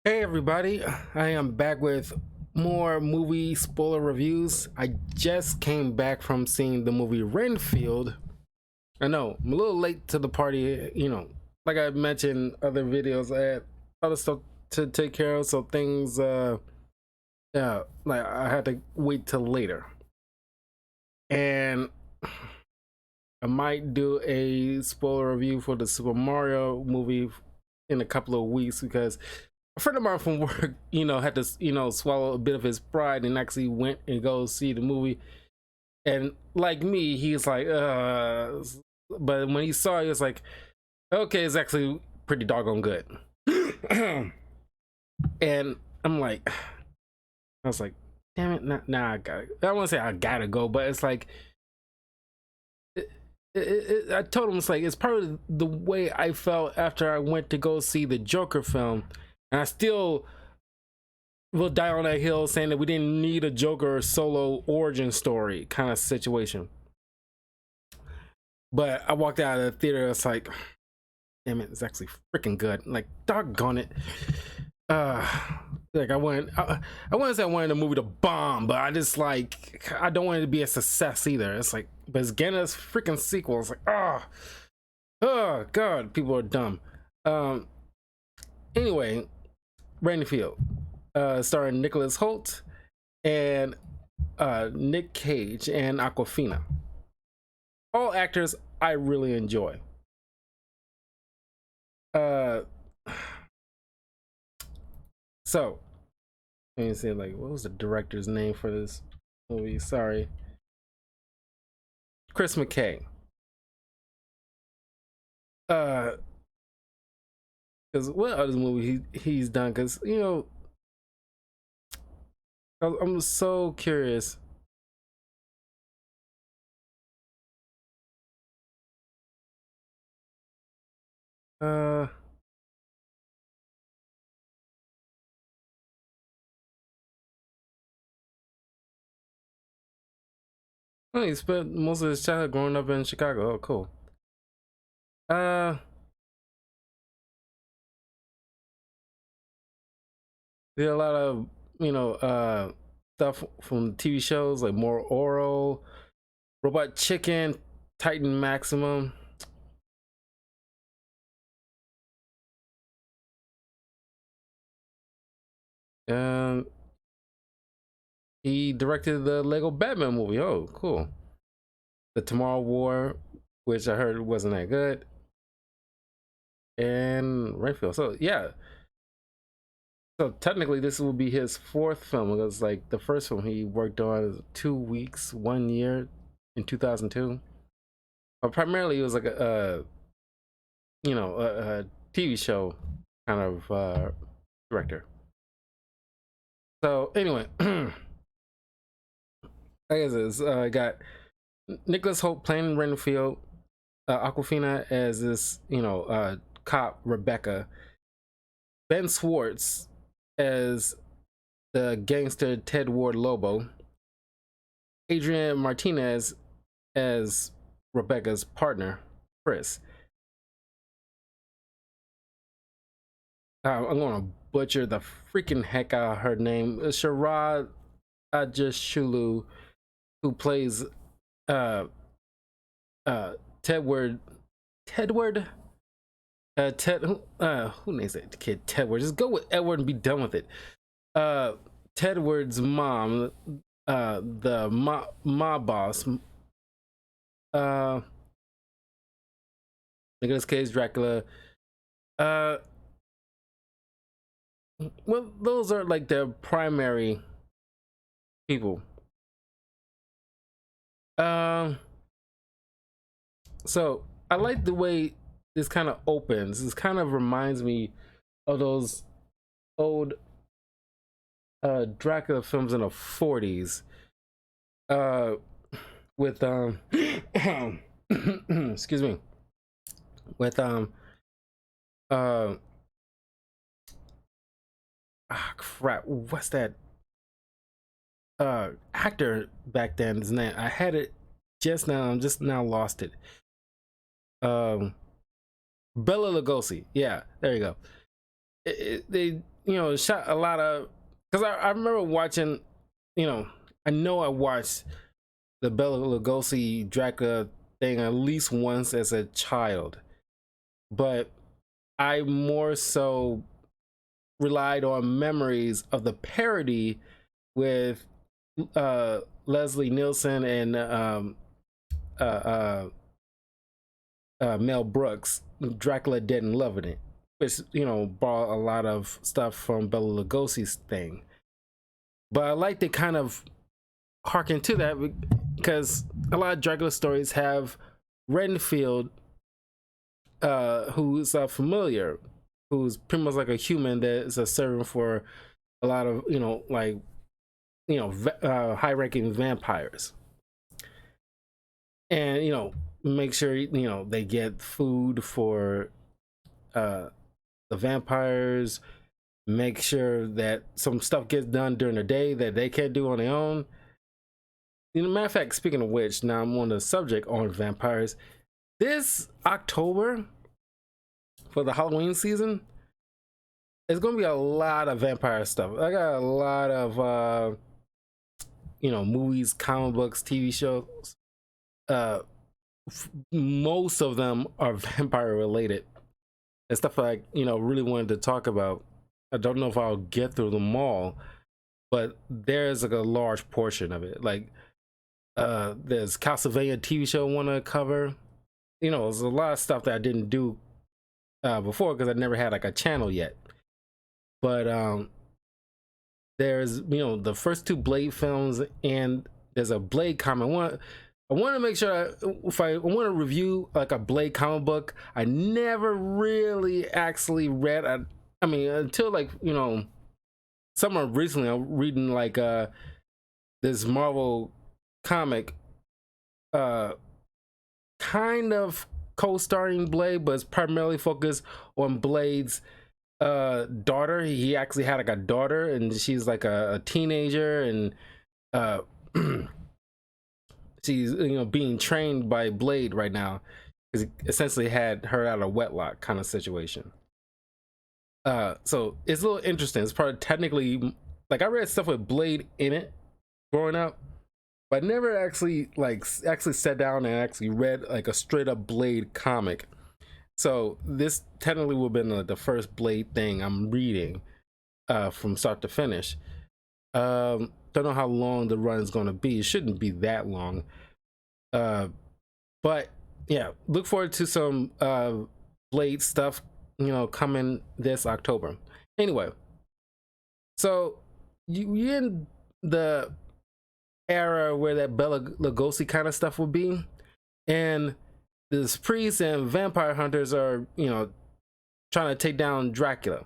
Hey everybody, I am back with more movie spoiler reviews. I just came back from seeing the movie Renfield. I know, I'm a little late to the party, like I mentioned other videos, I had other stuff to take care of, so things yeah, like I had to wait till later. And I might do a spoiler review for the Super Mario movie in a couple of weeks because a friend of mine from work, had to, swallow a bit of his pride and actually went and go see the movie. And like me, he's like, but when he saw it, he was like, okay, it's actually pretty doggone good. And I'm like, I was like, damn it, nah, I gotta, I don't want to say I gotta go, but it's like, I told him, it's like, it's probably the way I felt after I went to go see the Joker film. And I still will die on that hill saying that we didn't need a Joker solo origin story kind of situation. But I walked out of the theater, it's like, damn it, it's actually freaking good. Like, doggone it. Uh, like I wouldn't say I wanted the movie to bomb, but I just like, I don't want it to be a success either. It's like, but it's getting this freaking sequel. It's like, oh god, people are dumb. Anyway, Renfield, starring Nicholas Holt and Nick Cage and Aquafina. All actors I really enjoy. Uh, so let me see, like, what was the director's name for this movie? Sorry, Chris McKay. Because what other movie he's done? Because I'm so curious. Uh, oh, he spent most of his childhood growing up in Chicago. Oh, cool. Uh, did a lot of stuff from TV shows like More Oral, Robot Chicken, Titan Maximum. Um, he directed the Lego Batman movie. Oh, cool. The Tomorrow War, which I heard wasn't that good, and Renfield. So yeah, so technically this will be his fourth film because like the first film he worked on is 2 weeks, 1 year in 2002. But primarily it was like a TV show kind of director. So anyway, I guess this got Nicholas Holt playing Renfield, Aquafina as this cop Rebecca, Ben Schwartz as the gangster Ted Ward Lobo, Adrian Martinez as Rebecca's partner Chris. I'm gonna butcher the freaking heck out of her name. Sharad Ajashulu, who plays uh Tedward Tedward Ted who names that kid Tedward? Just go with Edward and be done with it. Tedward's mom, the mob boss, uh Nicolas Cage Dracula. Uh well, those are like the primary people. Um so I like the way this kind of opens. This kind of reminds me of those old Dracula films in the 40s. Uh with excuse me. With uh crap, what's that actor back then? His name, I had it just now, I'm just now lost it. Um Bella Lugosi. Yeah, there you go. they shot a lot of, because I remember watching, you know I know I watched the Bela Lugosi Dracula thing at least once as a child, but I more so relied on memories of the parody with Leslie Nielsen and uh, uh, Mel Brooks, Dracula Dead and Loving It, which brought a lot of stuff from Bela Lugosi's thing. But I like to kind of harken to that because a lot of Dracula stories have Renfield, who's a familiar, who's pretty much like a human that is a servant for a lot of high-ranking vampires, and make sure they get food for the vampires, make sure that some stuff gets done during the day that they can't do on their own. Matter of fact, speaking of which, now I'm on the subject on vampires. This October, for the Halloween season, it's gonna be a lot of vampire stuff. I got a lot of movies, comic books, TV shows. Most of them are vampire related and stuff I really wanted to talk about. I don't know if I'll get through them all, but there's like a large portion of it. Like there's Castlevania TV show I want to cover. There's a lot of stuff that I didn't do before because I never had like a channel yet. But there's the first two Blade films, and there's a Blade comic. I want to make sure if I want to review like a Blade comic book, I never really actually read. I mean, until like somewhere recently, I'm reading like this Marvel comic, kind of co-starring Blade, but it's primarily focused on Blade's daughter. He actually had like a daughter, and she's like a teenager, and she's being trained by Blade right now, because he essentially had her out of wedlock kind of situation. So it's a little interesting. It's probably technically, like, I read stuff with Blade in it growing up, but I never actually sat down and actually read like a straight up Blade comic. So this technically would have been the first Blade thing I'm reading from start to finish. Don't know how long the run is going to be. It shouldn't be that long. But yeah, look forward to some Blade stuff, coming this October. Anyway, so you in the era where that Bela Lugosi kind of stuff would be, and this priests and vampire hunters are trying to take down Dracula,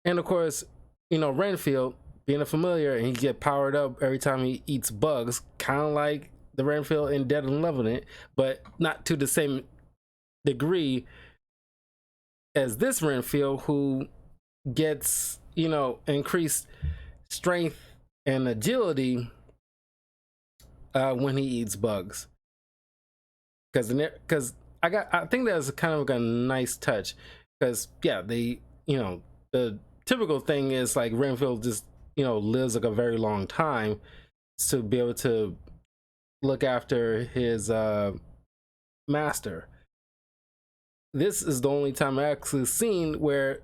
and of course Renfield being a familiar, and he get powered up every time he eats bugs, kind of like the Renfield in Dead and Loving It, but not to the same degree as this Renfield, who gets increased strength and agility when he eats bugs. Because I think that's kind of a nice touch, because yeah, they the typical thing is like Renfield just lives like a very long time to be able to look after his master. This is the only time I've actually seen where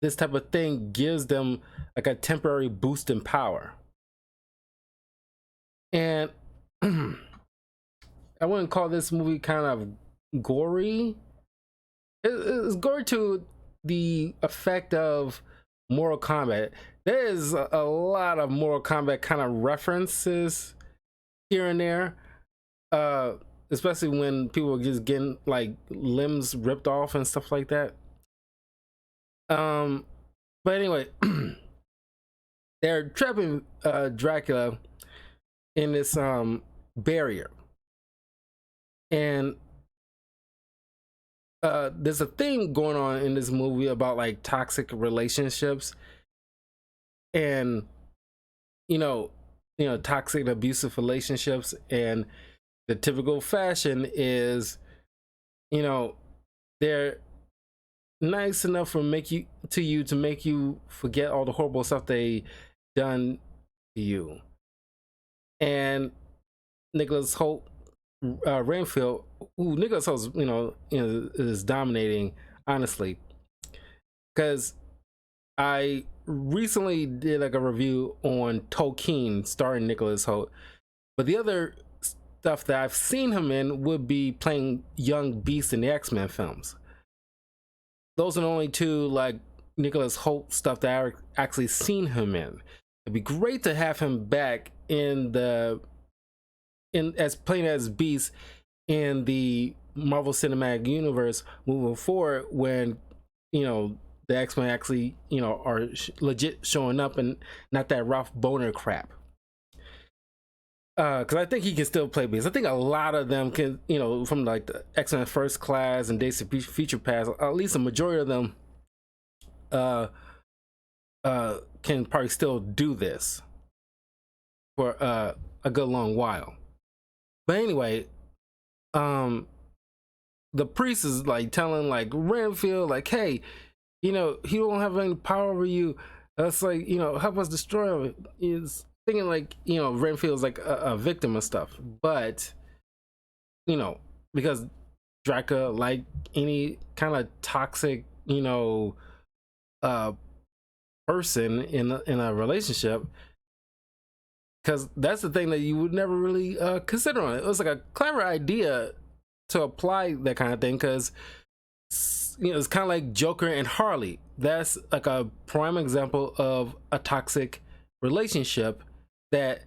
this type of thing gives them like a temporary boost in power. And I wouldn't call this movie kind of gory. It's gory to the effect of Mortal Kombat. There is a lot of Mortal Kombat kind of references here and there, especially when people are just getting like limbs ripped off and stuff like that. But anyway, they're trapping Dracula in this barrier, and there's a thing going on in this movie about like toxic relationships, and toxic abusive relationships, and the typical fashion is they're nice enough for make you to you to make you forget all the horrible stuff they done to you. And Nicholas Holt, Renfield, who Nicholas Holt, is dominating, honestly, because I recently did like a review on Tolkien starring Nicholas Holt, but the other stuff that I've seen him in would be playing young Beast in the X-Men films. Those are the only two like Nicholas Holt stuff that I've actually seen him in. It'd be great to have him back in as playing as Beast in the Marvel Cinematic Universe moving forward, when the X-Men actually are legit showing up and not that Ralph Boner crap. Because I think he can still play Beast. I think a lot of them can, from like the X-Men First Class and Days of Future Past, at least a majority of them can probably still do this for a good long while. But anyway, the priest is like telling like Renfield like, hey, he don't have any power over you. That's like, help us destroy him. Is thinking like, Renfield's like a victim and stuff. But, because Dracula, like any kind of toxic, person in a relationship, because that's the thing that you would never really consider on it. It was like a clever idea to apply that kind of thing, because it's kind of like Joker and Harley. That's like a prime example of a toxic relationship that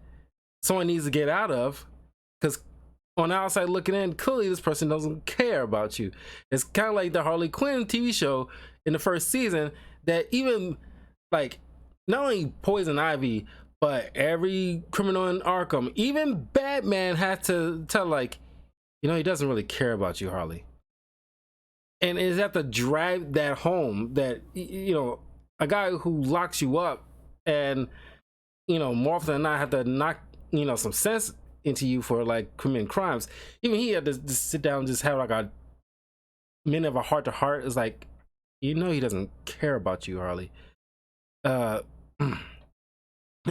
someone needs to get out of, because on the outside looking in, clearly this person doesn't care about you. It's kind of like the Harley Quinn TV show in the first season, that even like not only Poison Ivy, but every criminal in Arkham, even Batman, had to tell like, he doesn't really care about you, Harley. And is have to drive that home, that a guy who locks you up and more often than not have to knock some sense into you for like committing crimes. Even he had to just sit down and just have like a minute of a heart to heart. It's like, he doesn't care about you, Harley.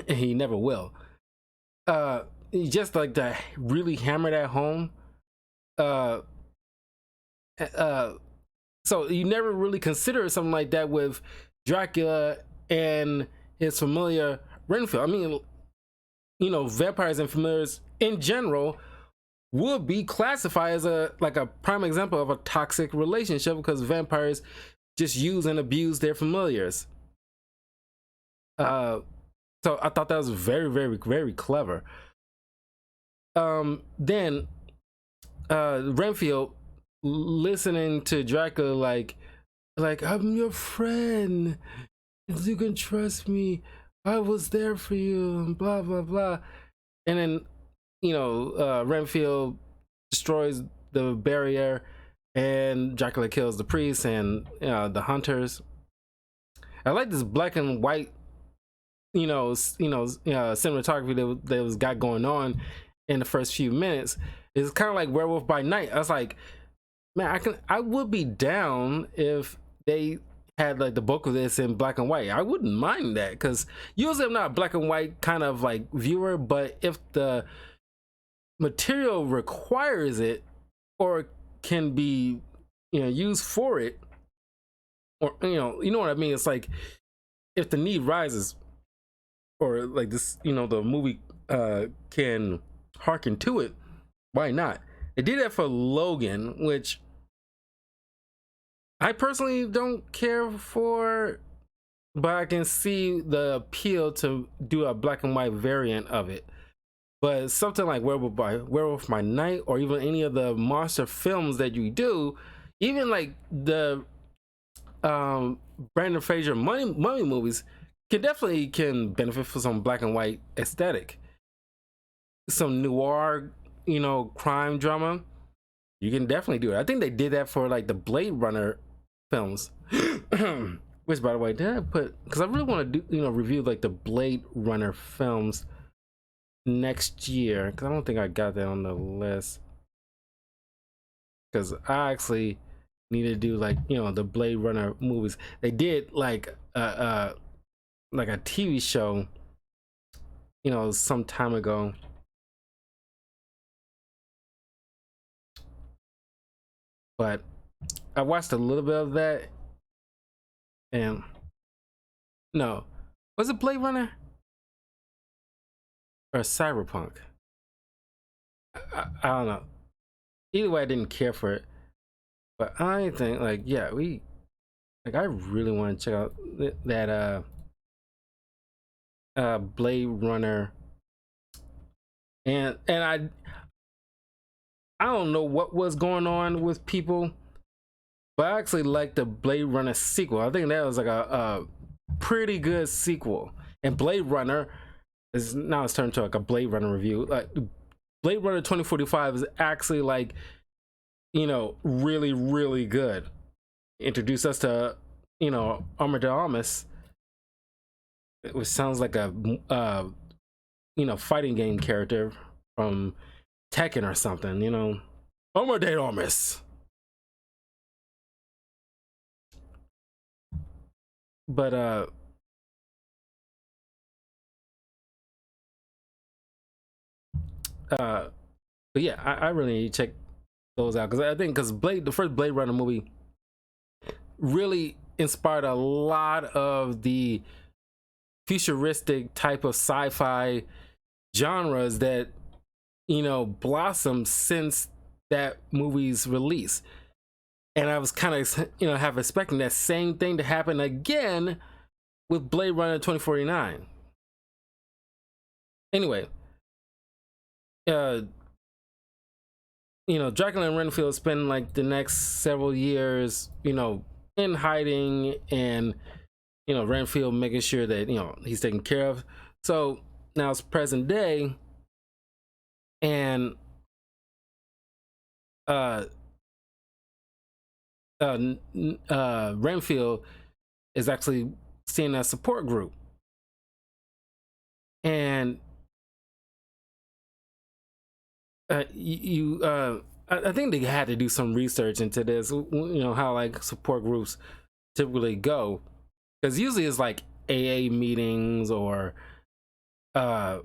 He never will. He just like to really hammer that home. So you never really consider something like that with Dracula and his familiar Renfield. I mean, vampires and familiars in general would be classified as a prime example of a toxic relationship, because vampires just use and abuse their familiars. So I thought that was very, very, very clever. Then Renfield listening to Dracula like I'm your friend, you can trust me, I was there for you, and blah blah blah. And then Renfield destroys the barrier, and Dracula kills the priest and the hunters. I like this black and white cinematography that was got going on in the first few minutes. It's kind of like Werewolf by Night. I was like, man, I would be down if they had like the bulk of this in black and white. I wouldn't mind that, because usually I'm not a black and white kind of like viewer, but if the material requires it or can be used for it, or you know what I mean, it's like if the need rises, or like this, the movie can hearken to it, why not? They did that for Logan, which I personally don't care for, but I can see the appeal to do a black and white variant of it. But something like Werewolf by Night, or even any of the monster films that you do, even like the Brandon Fraser mummy movies, can benefit from some black and white aesthetic, some noir, crime drama. You can definitely do it. I think they did that for like the Blade Runner films. Which, by the way, did I put, because I really want to do review like the Blade Runner films next year, because I don't think I got that on the list, because I actually need to do like the Blade Runner movies. They did like a TV show, some time ago. But I watched a little bit of that, and no, was it Blade Runner or Cyberpunk? I don't know. Either way, I didn't care for it. But I think like yeah, I really want to check out that Blade Runner, and I don't know what was going on with people, but I actually liked the Blade Runner sequel. I think that was like a pretty good sequel. And Blade Runner is now it's turned to like a Blade Runner review. Like Blade Runner 2045 is actually like really really good. Introduce us to Armor Damus, which sounds like a fighting game character from Tekken or something. Armor Damus. But but yeah, I really need to check those out, because I think the first Blade Runner movie really inspired a lot of the futuristic type of sci-fi genres that blossomed since that movie's release. And I was kind of have expecting that same thing to happen again with Blade Runner 2049. Anyway, Dracula and Renfield spend like the next several years in hiding, and Renfield making sure that he's taken care of. So now it's present day, and Renfield is actually seeing a support group, and I think they had to do some research into this. How like support groups typically go, because usually it's like AA meetings or or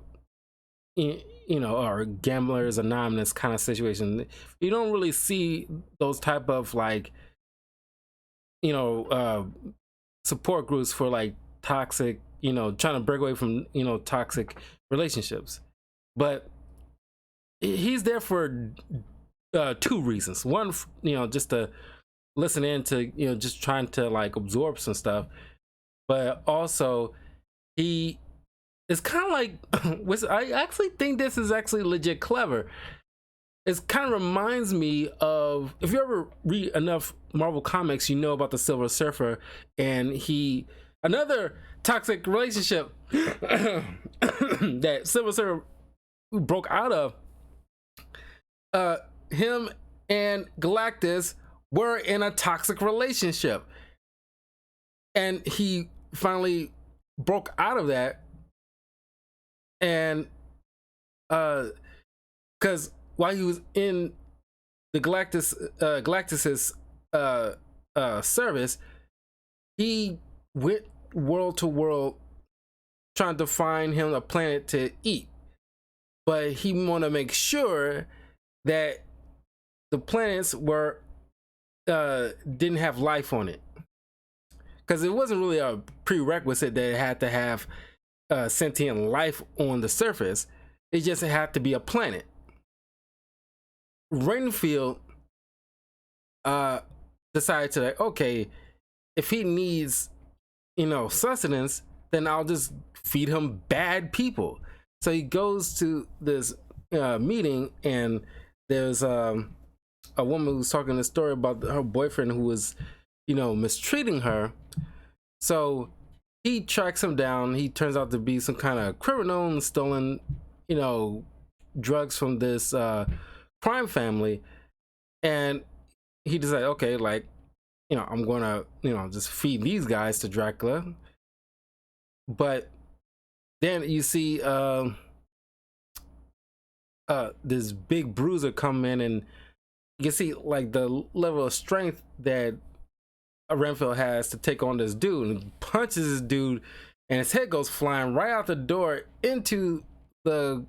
Gamblers Anonymous kind of situation. You don't really see those type of like support groups for like toxic, trying to break away from toxic relationships. But he's there for two reasons. One, just to listen in to just trying to like absorb some stuff, but also he is kind of like I actually think this is actually legit clever. It kind of reminds me of, if you ever read enough Marvel comics, about the Silver Surfer, and another toxic relationship that Silver Surfer broke out of. Him and Galactus were in a toxic relationship, and he finally broke out of that. And because while he was in the Galactus's service, he went world to world trying to find him a planet to eat, but he want to make sure that the planets were didn't have life on it, because it wasn't really a prerequisite that it had to have sentient life on the surface. It just had to be a planet. Renfield decided to like, okay, if he needs sustenance, then I'll just feed him bad people. So he goes to this meeting, and there's a woman who's talking a story about her boyfriend who was mistreating her. So he tracks him down. He turns out to be some kind of criminal and stolen drugs from this crime family, and he decides, okay, like I'm gonna just feed these guys to Dracula. But then you see this big bruiser come in and you can see like the level of strength that Renfield has to take on this dude, and he punches this dude, and his head goes flying right out the door into the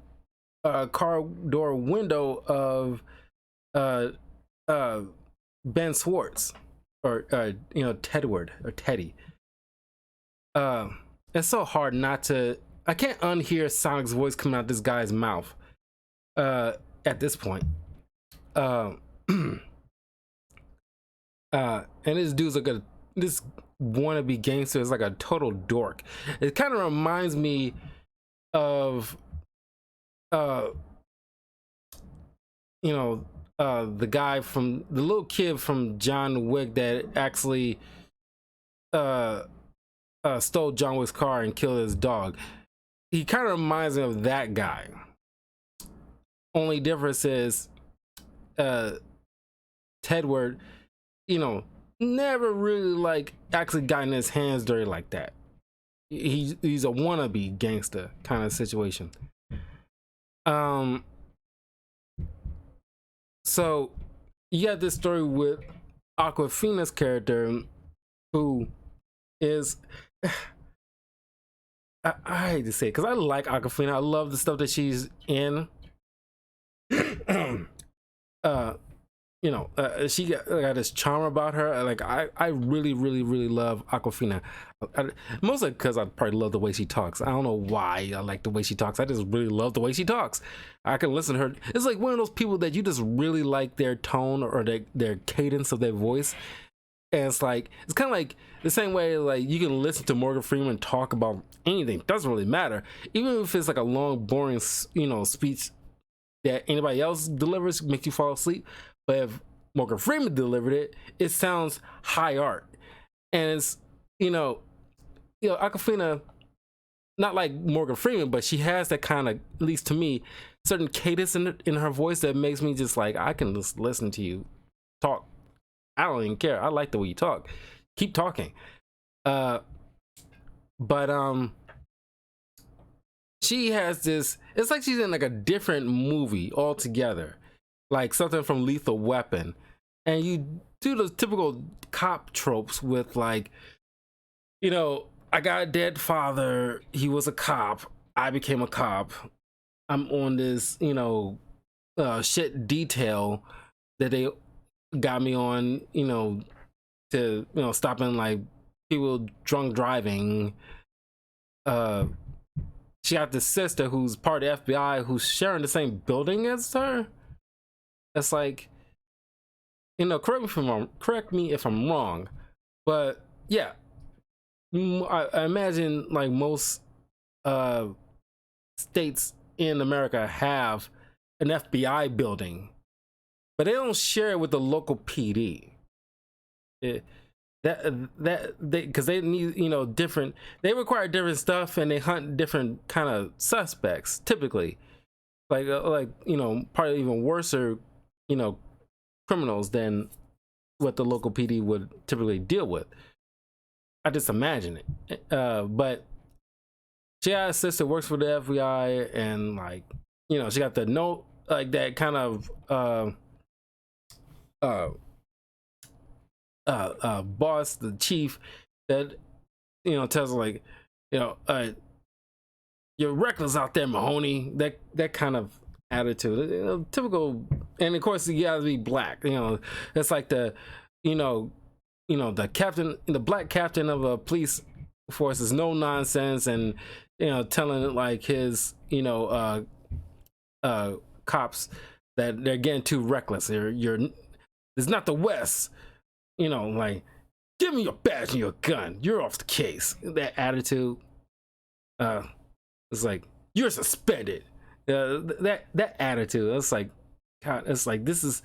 car door window of uh, uh, Ben Schwartz, or Tedward or Teddy. It's so hard not to. I can't unhear Sonic's voice coming out this guy's mouth. At this point, and this dude's like this wannabe gangster is like a total dork. It kind of reminds me of the guy from the little kid from John Wick that actually stole John Wick's car and killed his dog. He kind of reminds me of that guy. Only difference is Tedward, never really like actually gotten his hands dirty like that. He's a wannabe gangster kind of situation. So you got this story with Aquafina's character, who is I hate to say it because I like Aquafina. I love the stuff that she's in. She got this charm about her. Like I really, really, really love Aquafina. Mostly because I probably love the way she talks. I don't know why I like the way she talks. I just really love the way she talks. I can listen to her. It's like one of those people that you just really like their tone or their cadence of their voice. And it's kind of like the same way like you can listen to Morgan Freeman talk about anything. It doesn't really matter. Even if it's like a long, boring, speech that anybody else delivers, makes you fall asleep. But if Morgan Freeman delivered it, it sounds high art. And it's, Aquafina, not like Morgan Freeman, but she has that kind of, at least to me, certain cadence in her voice that makes me just like, I can just listen to you talk. I don't even care. I like the way you talk. Keep talking. But she has this, it's like she's in like a different movie altogether. Like something from Lethal Weapon. And you do those typical cop tropes with like, I got a dead father. He was a cop. I became a cop. I'm on this, shit detail that they got me on, to, stopping like people drunk driving. She got this sister who's part of the FBI who's sharing the same building as her. It's like, correct me if I'm wrong, but yeah, I imagine like most states in America have an FBI building, but they don't share it with the local PD. Because they need different. They require different stuff, and they hunt different kind of suspects typically, like probably even worse criminals than what the local PD would typically deal with. I just imagine it. But she has a sister who works for the FBI, and like, she got the note, like that kind of boss, the chief, that tells her like, you're reckless out there, Mahoney. That kind of attitude, typical. And of course you gotta be black. It's like the the captain, the black captain of a police force is no nonsense, and telling it like his cops that they're getting too reckless. It's not the West. Like, give me your badge and your gun. You're off the case. That attitude. It's like, you're suspended. That attitude. It's like, God. It's like, this is.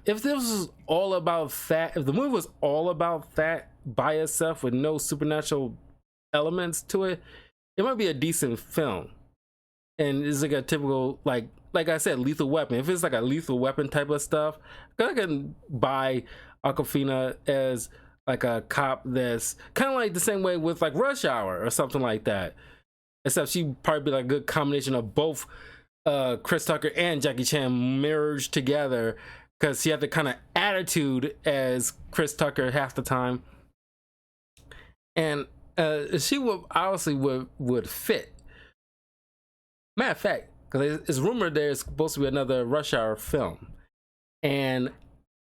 If this was all about that, if the movie was all about that by itself with no supernatural elements to it, it might be a decent film. And it's like a typical, like I said, Lethal Weapon. If it's like a Lethal Weapon type of stuff, I can buy Awkwafina as like a cop that's kind of like the same way with like Rush Hour or something like that. Except she'd probably be like a good combination of both Chris Tucker and Jackie Chan merged together because she had the kind of attitude as Chris Tucker half the time, and she would obviously would fit. Matter of fact, because it's rumored there's supposed to be another Rush Hour film, and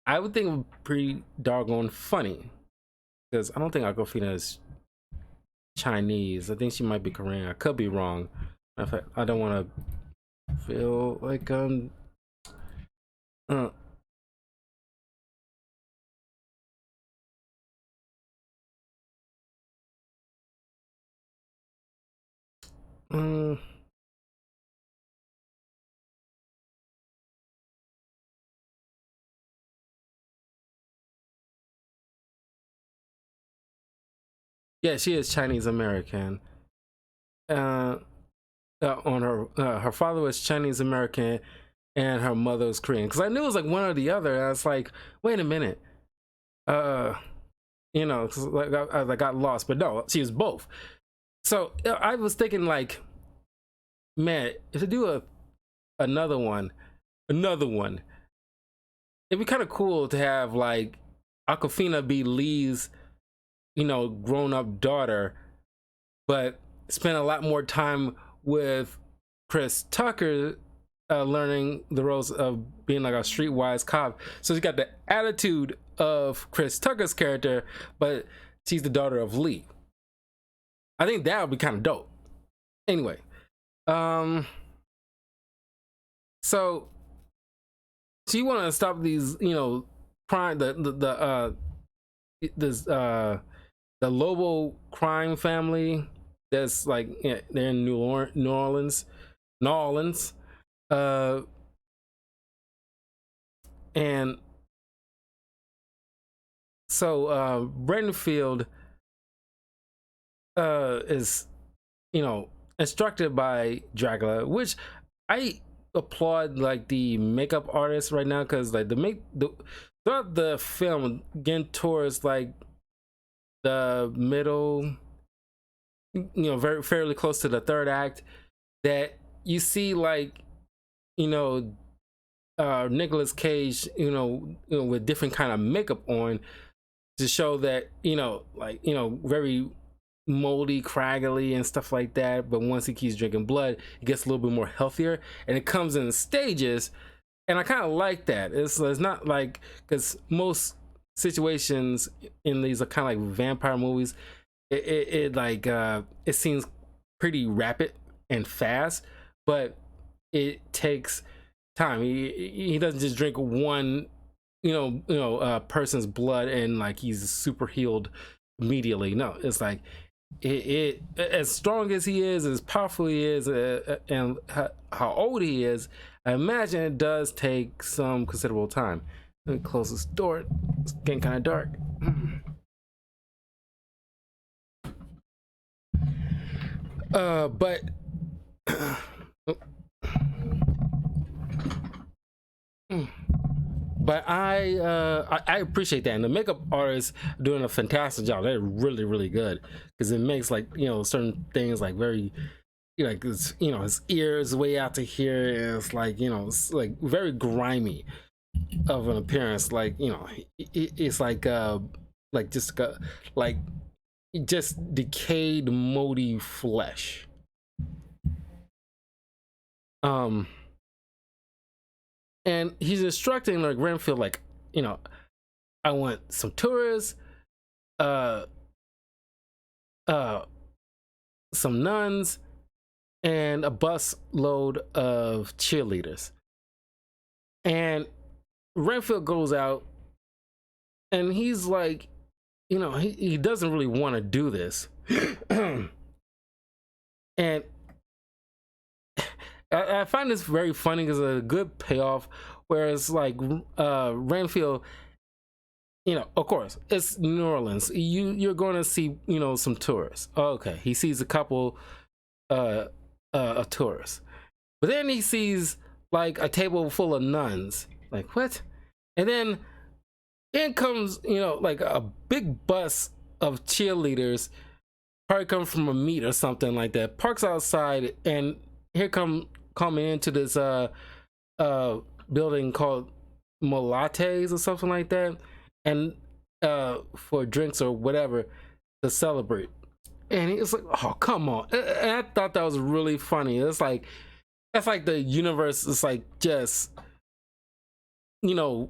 I would think it would be pretty doggone funny, because I don't think Aquafina is Chinese. I think she might be Korean. I could be wrong. In fact, I don't want to feel like uh, uh, yeah, she is Chinese American. Uh, on her father was Chinese American, and her mother was Korean. Because I knew it was like one or the other. And I was like, wait a minute. Uh, like I got lost, but no, she was both. So I was thinking like, man, if they do another one, it'd be kind of cool to have like Aquafina be Lee's, grown up daughter, but spend a lot more time with Chris Tucker, learning the roles of being like a streetwise cop. So she's got the attitude of Chris Tucker's character, but she's the daughter of Lee. I think that would be kind of dope. Anyway, so you want to stop these, crime, the Lobo crime family that's like, they're in New Orleans, and so Renfield is, instructed by Dracula, which I applaud like the makeup artist right now, because like throughout the film, getting towards like the middle, very fairly close to the third act, that you see like, Nicolas Cage, with different kind of makeup on, to show that, very moldy, craggly and stuff like that. But once he keeps drinking blood, it gets a little bit more healthier, and it comes in stages. And I kind of like that. It's not like, because most situations in these are kind of like vampire movies, it seems pretty rapid and fast, but it takes time. He doesn't just drink one person's blood and like he's super healed immediately. No, it's like it as strong as he is, as powerful he is, and how old he is, I imagine it does take some considerable time. Let me close this door. It's getting kind of dark. But but I appreciate that, and the makeup artists doing a fantastic job. They're really good, because it makes like, certain things like very, like his ears way out to here, and it's like, it's like very grimy of an appearance. Like, it's like like just decayed, moldy flesh. And he's instructing like Renfield, like, I want some tourists, uh some nuns, and a bus load of cheerleaders. And Renfield goes out, and he's like, he doesn't really want to do this. And I find this very funny, because it's a good payoff, where it's like, Renfield, of course, it's New Orleans. You're going to see, some tourists. Okay, he sees a couple of tourists, but then he sees like a table full of nuns. Like, what? And then in comes, like a big bus of cheerleaders, probably come from a meet or something like that, parks outside, and here coming into this building called lattes or something like that, and for drinks or whatever to celebrate. And it's like, oh come on! And I thought that was really funny. It's like that's like the universe is like just you know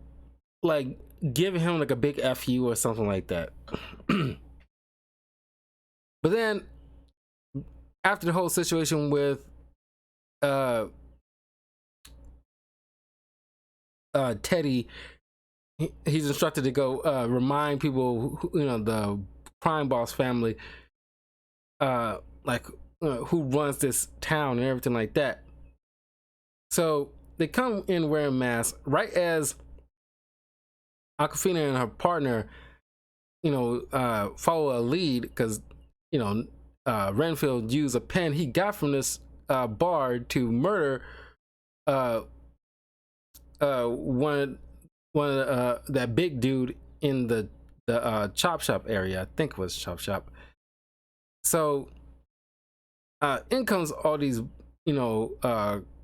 like giving him like a big fu or something like that. But then after the whole situation with uh Teddy, he's instructed to go remind people who, the crime boss family like who runs this town and everything like that. So they come in wearing masks right as Aquafina and her partner follow a lead because Renfield used a pen he got from this bar to murder uh one that big dude in the chop shop area. I think it was chop shop. So in comes all these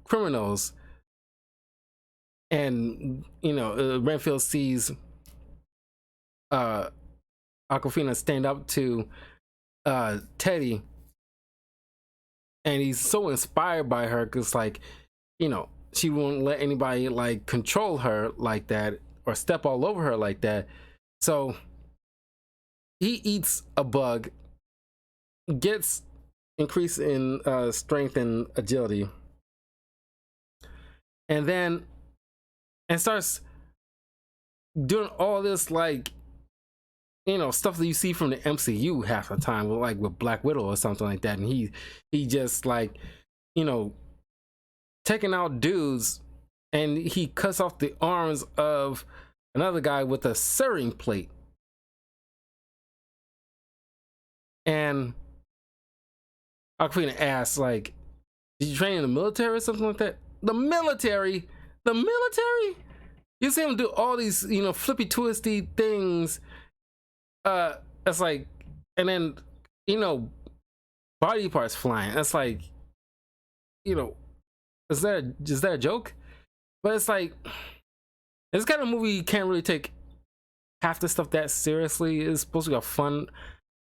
criminals, and Renfield sees Aquafina stand up to Teddy, and he's so inspired by her because she won't let anybody like control her like that or step all over her like that. So he eats a bug, gets increase in strength and agility, and starts doing all this stuff that you see from the MCU half the time, like with Black Widow or something like that. And he just taking out dudes, and he cuts off the arms of another guy with a sewing plate. And Aquafina asks, like, did you train in the military or something like that? The military? You see him do all these, flippy twisty things. It's like, and then, body parts flying. It's like, is that a joke? But it's like, this kind of movie you can't really take half the stuff that seriously. It's supposed to be a fun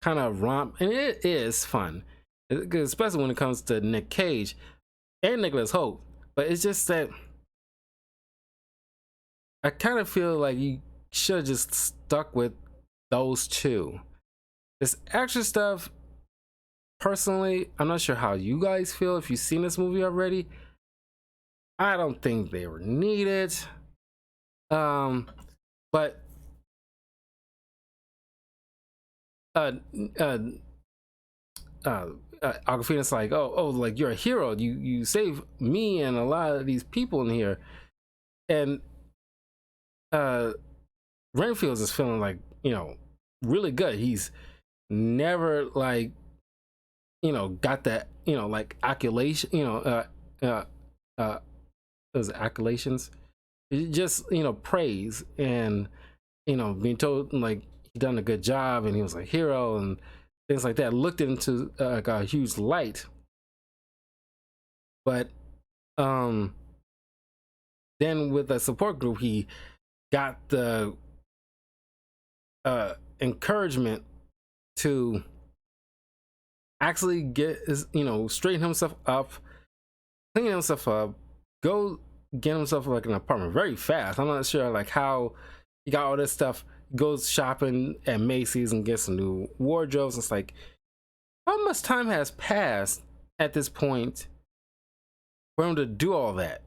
kind of romp, and it is fun, especially when it comes to Nick Cage and Nicholas Hoult. But it's just that I kind of feel like you should have just stuck with those two. This extra stuff, personally, I'm not sure how you guys feel if you've seen this movie already. I don't think they were needed. But Aquafina's like, oh, like you're a hero. You save me and a lot of these people in here. And Renfield's is feeling like, really good. He's never got that, like accolation, those accolations. Just, praise and, being told like he done a good job and he was a hero and things like that. Looked into like a huge light. But then with the support group, he got the encouragement to actually get his, straighten himself up, clean himself up, go get himself like an apartment very fast. I'm not sure like how he got all this stuff. Goes shopping at Macy's and gets some new wardrobes. It's like, how much time has passed at this point for him to do all that?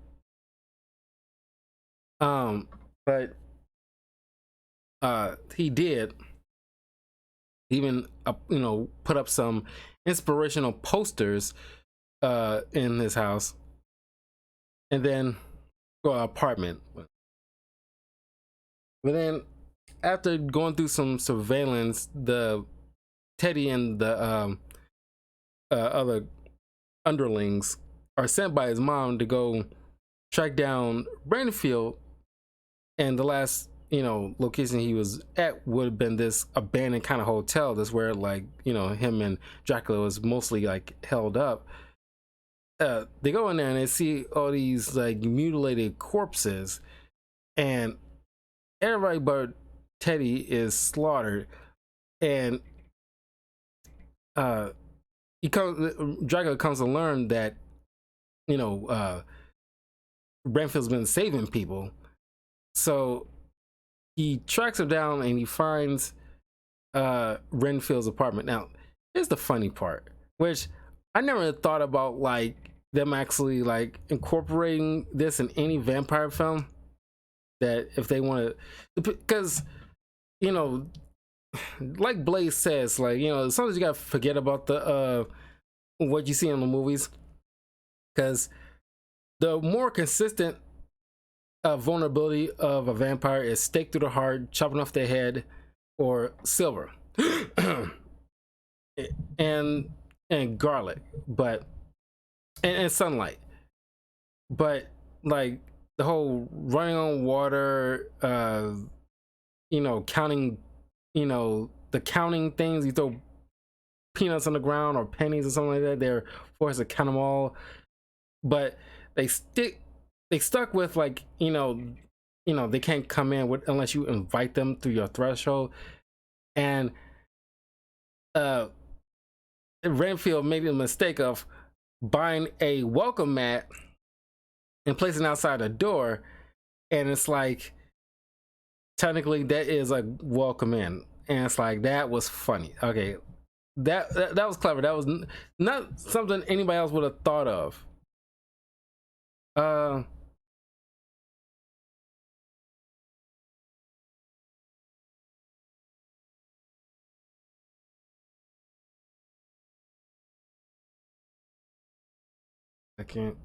But he did even put up some inspirational posters in his house, and then go apartment. But then after going through some surveillance, the Teddy and the other underlings are sent by his mom to go track down Renfield, and the last location he was at would have been this abandoned kind of hotel. That's where him and Dracula was mostly like held up. They go in there and they see all these like mutilated corpses, and everybody but Teddy is slaughtered, and uh Dracula comes to learn that, you know, Renfield's been saving people. So he tracks him down and he finds Renfield's apartment. Now, here's the funny part, which I never thought about, like them actually like incorporating this in any vampire film. That if they want to, because you know, like Blaze says, like, you know, sometimes you gotta forget about the what you see in the movies, because the more consistent vulnerability of a vampire is stake through the heart, chopping off their head, or silver, and garlic, but and sunlight. But like the whole running on water, you know, counting, you know, the counting things, you throw peanuts on the ground or pennies or something like that, they're forced to count them all. But they stuck with, like, you know, they can't come in with unless you invite them through your threshold. And Renfield made the mistake of buying a welcome mat and placing it outside the door, and it's like, technically that is like welcome in, and it's like, that was funny. Okay, that was clever. That was not something anybody else would have thought of. uh I can't.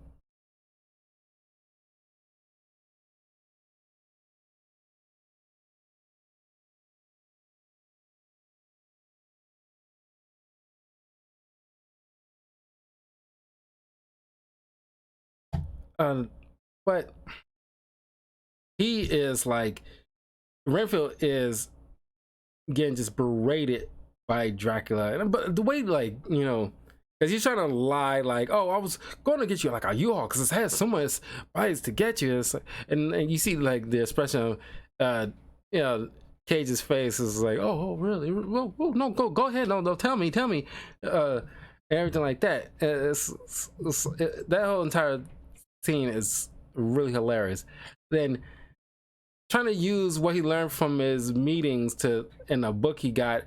um but he is like, Renfield is getting just berated by Dracula, and but the way, like, you know, because he's trying to lie, like, oh, I was going to get you like a U-Haul because it has so much bodies to get you. It's like, and you see like the expression of you know, Cage's face is like, oh, really? Well, no, go ahead, no, tell me, and everything like that. That whole entire scene is really hilarious. Then trying to use what he learned from his meetings to in a book he got,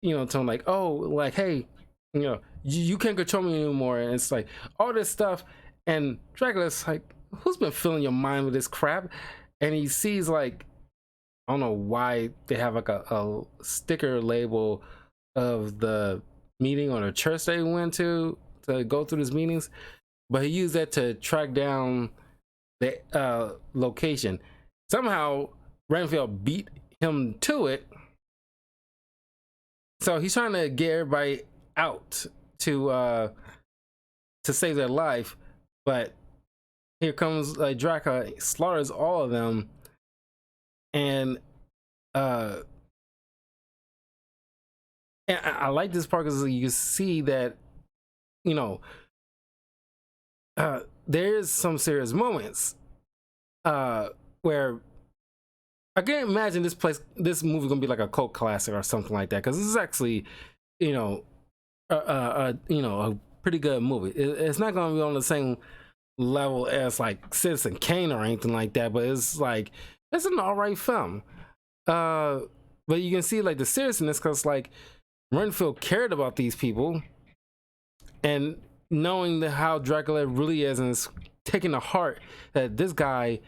you know, to him, like, oh, like, hey, you know, you can't control me anymore, and it's like all this stuff. And Dracula's like, who's been filling your mind with this crap? And he sees, like, I don't know why they have like a sticker label of the meeting or the church they went to go through these meetings, but he used that to track down the location. Somehow Renfield beat him to it, so he's trying to get everybody out to save their life. But here comes Dracula, slaughters all of them, and uh and I like this part because you see that, you know, there's some serious moments where I can't imagine this movie gonna be like a cult classic or something like that, because this is actually, you know, you know, a pretty good movie. It's not gonna be on the same level as like Citizen Kane or anything like that, but it's like, it's an alright film. Uh, but you can see like the seriousness, because like Renfield cared about these people, and knowing how Dracula really is, and it's taking to heart that this guy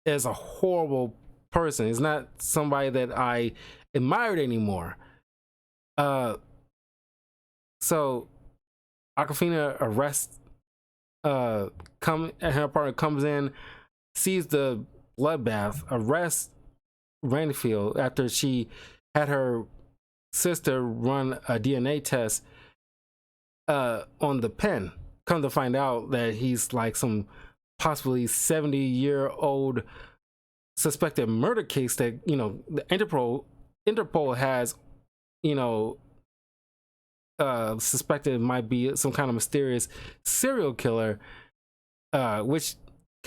is a horrible person. He's not somebody that I admired anymore. Uh, so Aquafina arrests, her apartment, comes in, sees the bloodbath, arrests Renfield after she had her sister run a DNA test on the pen. Come to find out that he's like some possibly 70-year-old suspected murder case that, you know, the Interpol has, you know, suspected might be some kind of mysterious serial killer, which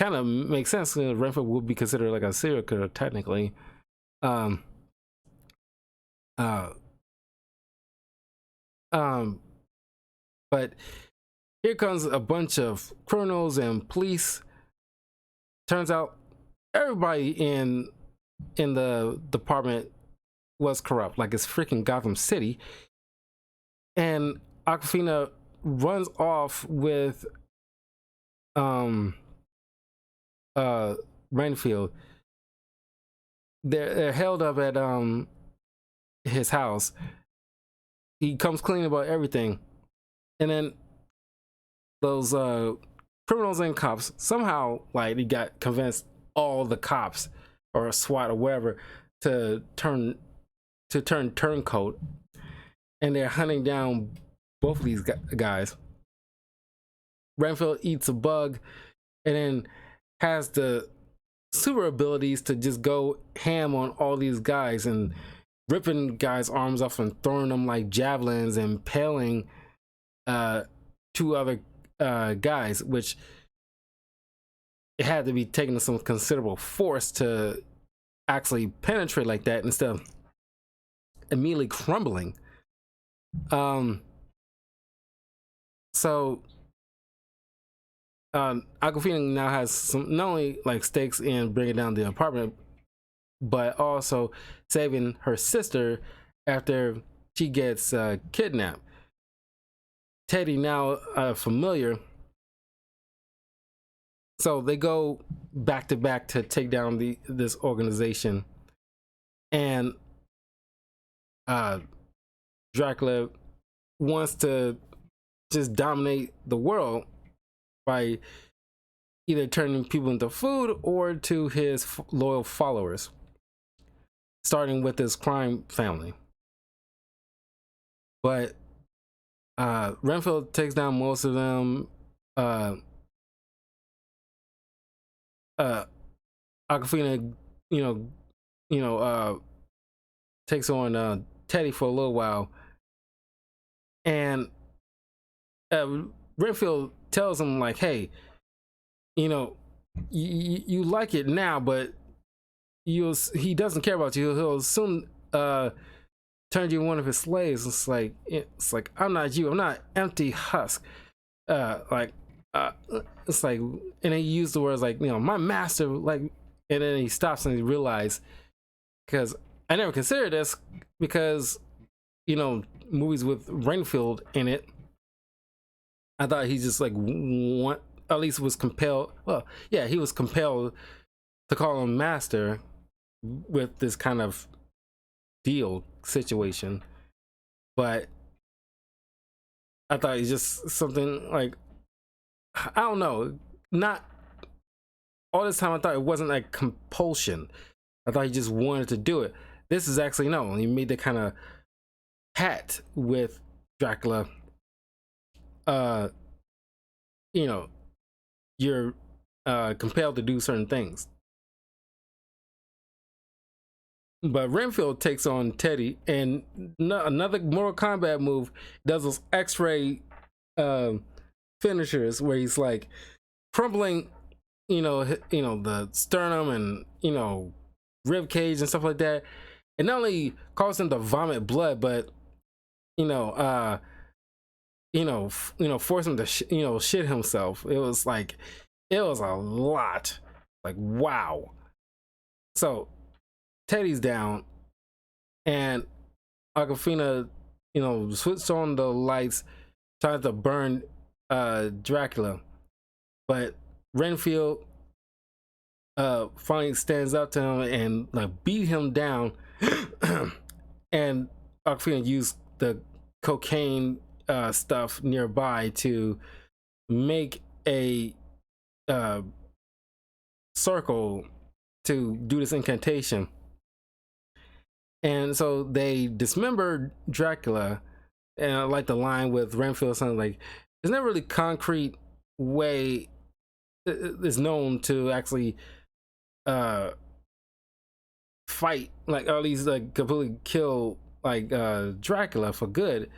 kind of makes sense. Renfield would be considered like a serial killer technically. Um, uh, um, but here comes a bunch of criminals and police. Turns out everybody in the department was corrupt, like it's freaking Gotham City. And Aquafina runs off with um Renfield. They're held up at his house. He comes clean about everything, and then those criminals and cops somehow, like, he got convinced all the cops or SWAT or whatever to turn turncoat, and they're hunting down both of these guys. Renfield eats a bug and then has the super abilities to just go ham on all these guys and ripping guys' arms off and throwing them like javelins and impaling two other guys, which it had to be taken to some considerable force to actually penetrate like that instead of immediately crumbling. So Aquafina now has some, not only like stakes in bringing down the apartment, but also saving her sister after she gets kidnapped. Teddy now familiar, so they go back to back to take down this organization, and Dracula wants to just dominate the world by either turning people into food or to his loyal followers, starting with his crime family. But Renfield takes down most of them. Aquafina, takes on Teddy for a little while, and Renfield tells him like, "Hey, you like it now, but he doesn't care about you. He'll soon turn you one of his slaves." It's like I'm not you. I'm not empty husk. It's like, and then he used the words like, my master, like, and then he stops and he realized, because I never considered this, because movies with Renfield in it, I thought he just like at least was compelled. Well, yeah, he was compelled to call him master with this kind of deal situation, but I thought he's just something like, I don't know, not all this time I thought it wasn't like compulsion. I thought he just wanted to do it. This is actually, no, he made the kind of hat with Dracula. You're compelled to do certain things. But Renfield takes on Teddy, and another Mortal Kombat move, does those X-ray finishers where he's like crumbling, the sternum and rib cage and stuff like that, and not only causes him to vomit blood, but force him to shit himself. It was a lot. Like, wow. So Teddy's down, and Aquafina, switched on the lights, trying to burn Dracula, but Renfield finally stands up to him and like beat him down, and Aquafina used the cocaine stuff nearby to make a circle to do this incantation. And so they dismember Dracula, and I like the line with Renfield saying like, there's never really concrete way is known to actually fight, like, or at least like completely kill like Dracula for good.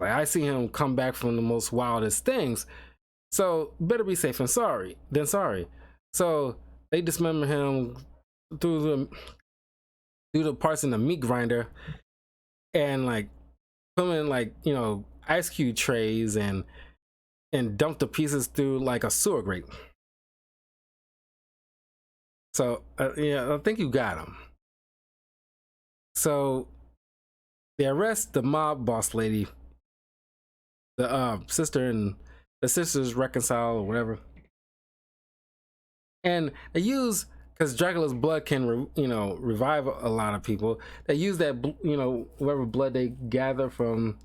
Like, I see him come back from the most wildest things, so better be safe and sorry than sorry. So they dismember him through the through the parts in the meat grinder and like put them in like ice cube trays and dump the pieces through like a sewer grate. So yeah, I think you got him. So they arrest the mob boss lady, the sister, and the sisters reconcile or whatever, and they use because Dracula's blood can revive a lot of people. They use that whatever blood they gather from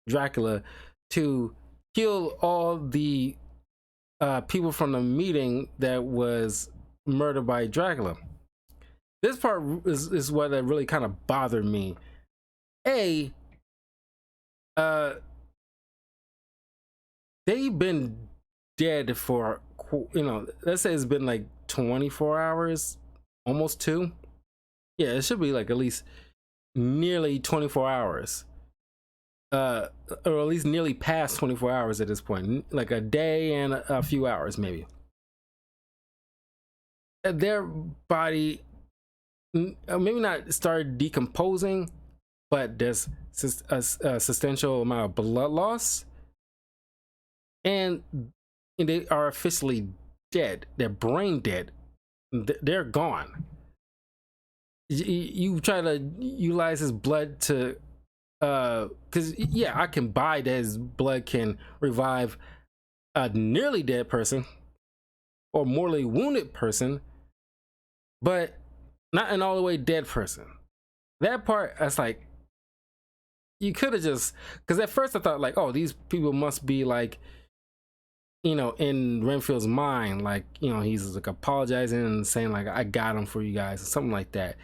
Dracula to kill all the people from the meeting that was murdered by Dracula. This part is what that really kind of bothered me. A uh they've been dead for let's say it's been like 24 hours, almost 2. Yeah, it should be like at least nearly 24 hours, or at least nearly past 24 hours at this point, like a day and a few hours maybe. Their body maybe not started decomposing, but there's a substantial amount of blood loss, and they are officially dead. They're brain dead. They're gone. You try to utilize his blood to because yeah, I can buy that his blood can revive a nearly dead person or mortally wounded person, but not an all the way dead person. That part, that's like, you could have just, because at first I thought like, oh, these people must be like, in Renfield's mind, like, he's like apologizing and saying like, I got him for you guys, or something like that.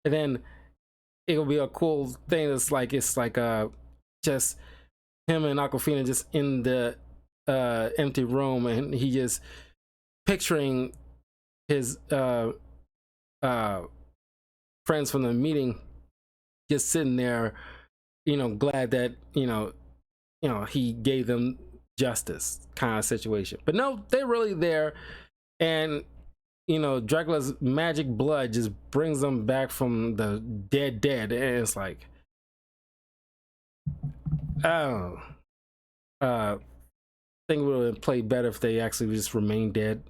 And then it'll be a cool thing that's like, it's like just him and Aquafina just in the empty room, and he just picturing his friends from the meeting just sitting there, glad that he gave them justice, kind of situation. But no, they're really there, and Dracula's magic blood just brings them back from the dead, and it's like, oh, I think it would have played better if they actually just remained dead.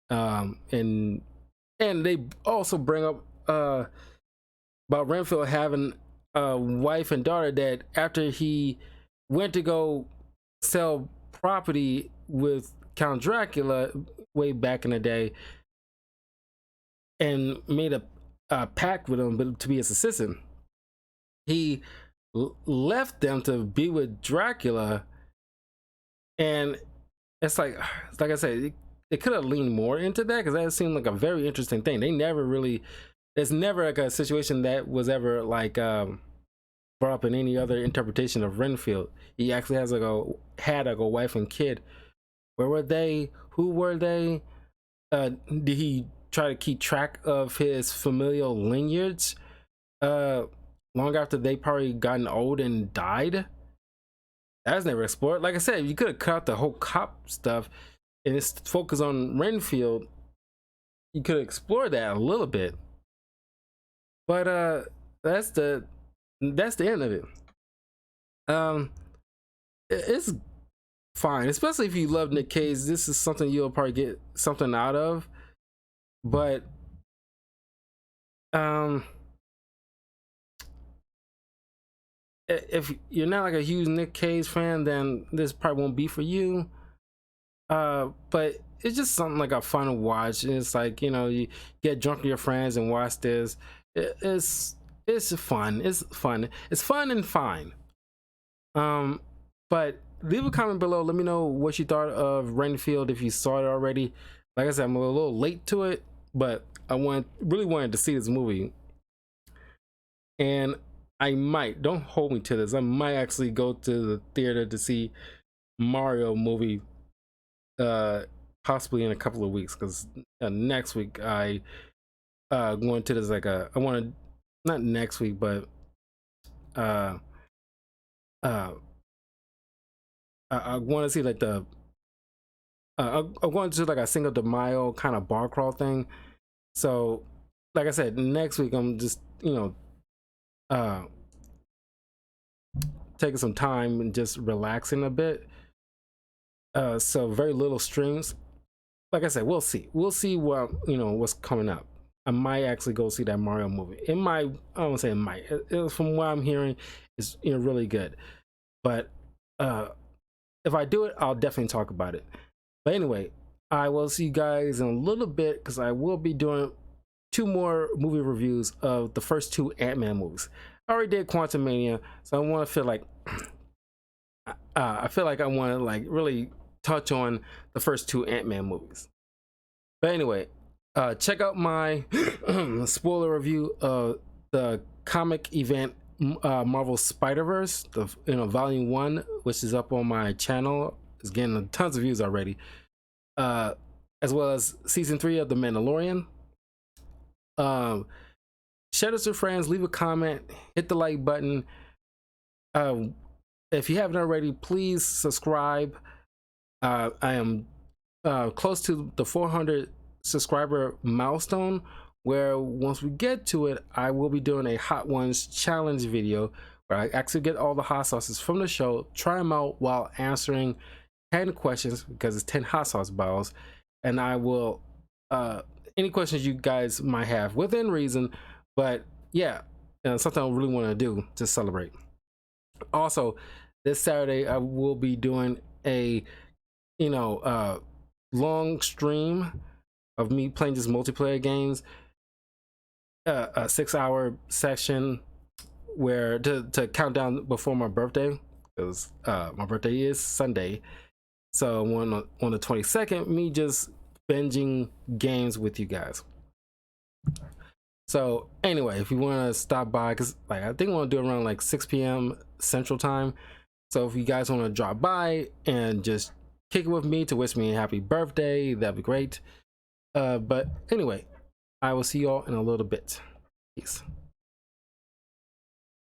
And they also bring up about Renfield having a wife and daughter that after he went to go sell property with Count Dracula way back in the day and made a pact with him to be his assistant, he left them to be with Dracula. And it's like I said, they could have leaned more into that, because that seemed like a very interesting thing. They never really, there's never like a situation that was ever like brought up in any other interpretation of Renfield. He actually has had like a wife and kid. Where were they? Who were they? Did he try to keep track of his familial lineage long after they probably gotten old and died? That was never explored. Like I said, you could have cut the whole cop stuff and just focus on Renfield. You could explore that a little bit, but that's the end of it. um it's fine, especially if you love Nick Cage. This is something you'll probably get something out of. But um if you're not like a huge Nick Cage fan, then this probably won't be for you. But it's just something like a fun watch. It's like, you get drunk with your friends and watch this. It's fun. It's fun. It's fun and fine. But leave a comment below. Let me know what you thought of Renfield, if you saw it already. Like I said, I'm a little late to it, but I really wanted to see this movie, and I might, don't hold me to this, I might actually go to the theater to see Mario movie possibly in a couple of weeks, because next week I going to this, like I want to, not next week, but uh uh I want to see like I'm going to like a Cinco de Mayo kind of bar crawl thing. So, like I said, next week I'm just uh, taking some time and just relaxing a bit. So very little streams. Like I said, we'll see. We'll see what what's coming up. I might actually go see that Mario movie. It might. I don't say it might. From what I'm hearing, it's really good. But if I do it, I'll definitely talk about it. But anyway, I will see you guys in a little bit because I will be doing 2 more movie reviews of the first 2 Ant-Man movies. I already did Quantumania, so I want to feel like I feel like I want to like really touch on the first 2 Ant-Man movies. But anyway, check out my spoiler review of the comic event Marvel Spider-Verse, the Volume 1, which is up on my channel. It's getting tons of views already. As well as Season 3 of The Mandalorian. Share this with friends, leave a comment, hit the like button. If you haven't already, please subscribe. I am close to the 400 subscriber milestone, where once we get to it, I will be doing a Hot Ones challenge video where I actually get all the hot sauces from the show, try them out while answering 10 questions, because it's 10 hot sauce bottles, and I will any questions you guys might have within reason. But yeah, something I really want to do to celebrate. Also, this Saturday I will be doing a long stream of me playing just multiplayer games, a 6-hour session where to count down before my birthday, because my birthday is Sunday. So on the 22nd, me just binging games with you guys. So anyway, if you want to stop by, because like I think I want to do it around like 6 p.m. Central Time. So if you guys want to drop by and just kick it with me to wish me a happy birthday, that'd be great. But anyway, I will see y'all in a little bit. Peace.